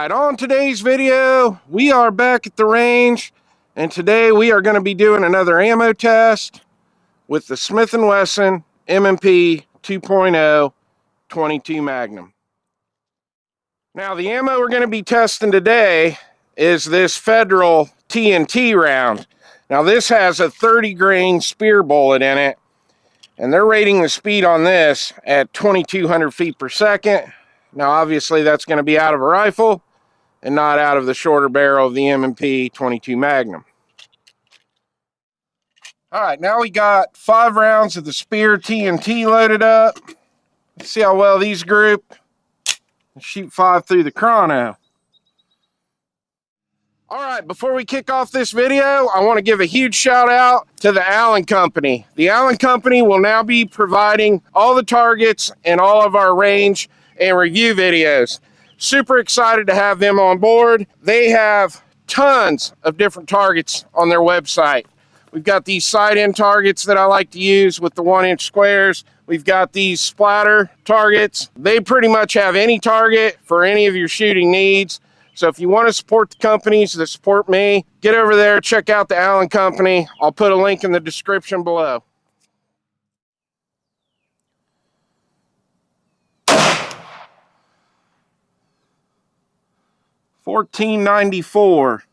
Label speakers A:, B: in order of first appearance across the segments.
A: Alright, on today's video, we are back at the range, and today we are going to be doing another ammo test with the Smith Wesson M&P 2.0 22 Magnum. Now, the ammo we're going to be testing today is this Federal TNT round. Now, this has a 30 grain Speer bullet in it, and they're rating the speed on this at 2,200 feet per second. Now, obviously, that's going to be out of a rifle and not out of the shorter barrel of the M&P 22 Magnum. All right, now we got 5 rounds of the Speer TNT loaded up. Let's see how well these group. Shoot 5 through the chrono. All right, before we kick off this video, I want to give a huge shout out to the Allen Company. The Allen Company will now be providing all the targets in all of our range and review videos. Super excited to have them on board. They have tons of different targets on their website. We've got these side-in targets that I like to use with the 1-inch squares. We've got these splatter targets. They pretty much have any target for any of your shooting needs. So if you want to support the companies that support me, get over there, check out the Allen Company. I'll put a link in the description below. $14.94.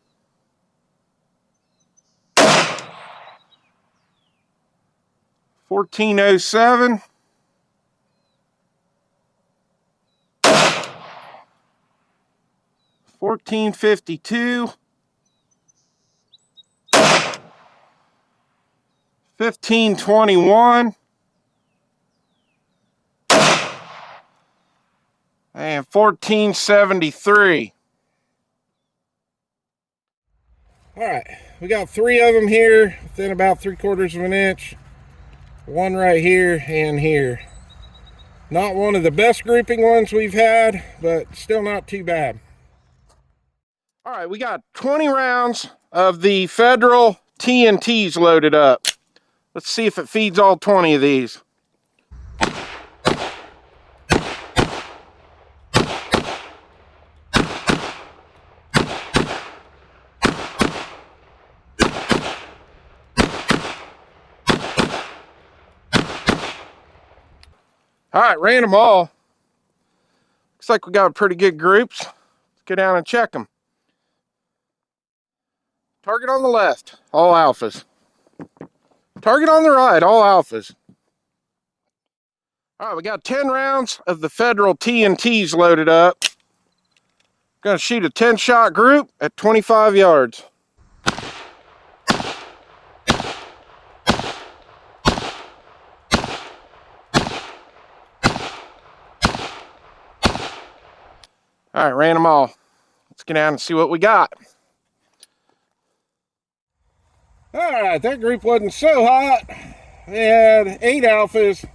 A: $14.07. $14.52. $15.21. And $14.73. All right, we got 3 of them here within about 3/4 of an inch. One right here and here. Not one of the best grouping ones we've had, but still not too bad. All right, we got 20 rounds of the Federal TNTs loaded up. Let's see if it feeds all 20 of these. All right, ran them all. Looks like we got pretty good groups. Let's go down and check them. Target on the left, all alphas. Target on the right, all alphas. All right, we got 10 rounds of the Federal TNTs loaded up. Gonna shoot a 10-shot group at 25 yards. All right, ran them all. Let's get down and see what we got. All right, that group wasn't so hot. They had 8 alphas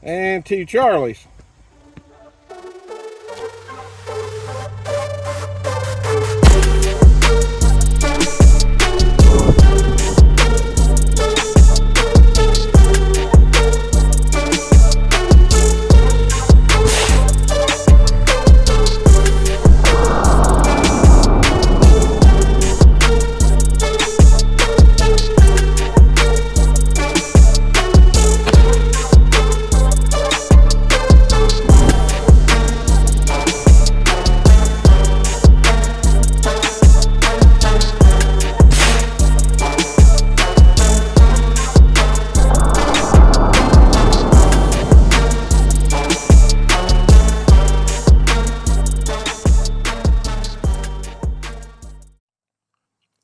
A: and 2 Charlies.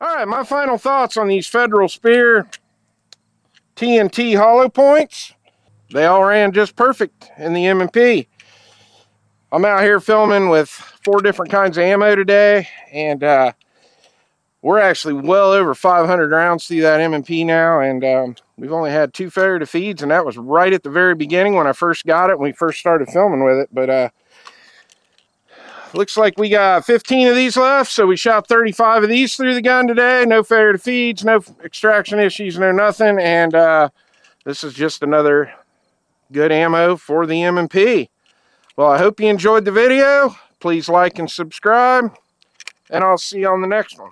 A: All right, my final thoughts on these Federal Speer TNT hollow points. They all ran just perfect in the M&P. I'm out here filming with 4 different kinds of ammo today, and we're actually well over 500 rounds through that M&P now, and we've only had 2 failure to feeds, and that was right at the very beginning when I first got it, when we first started filming with it. But looks like we got 15 of these left, so we shot 35 of these through the gun today. No failure to feeds, no extraction issues, no nothing, and this is just another good ammo for the M&P. Well, I hope you enjoyed the video. Please like and subscribe, and I'll see you on the next one.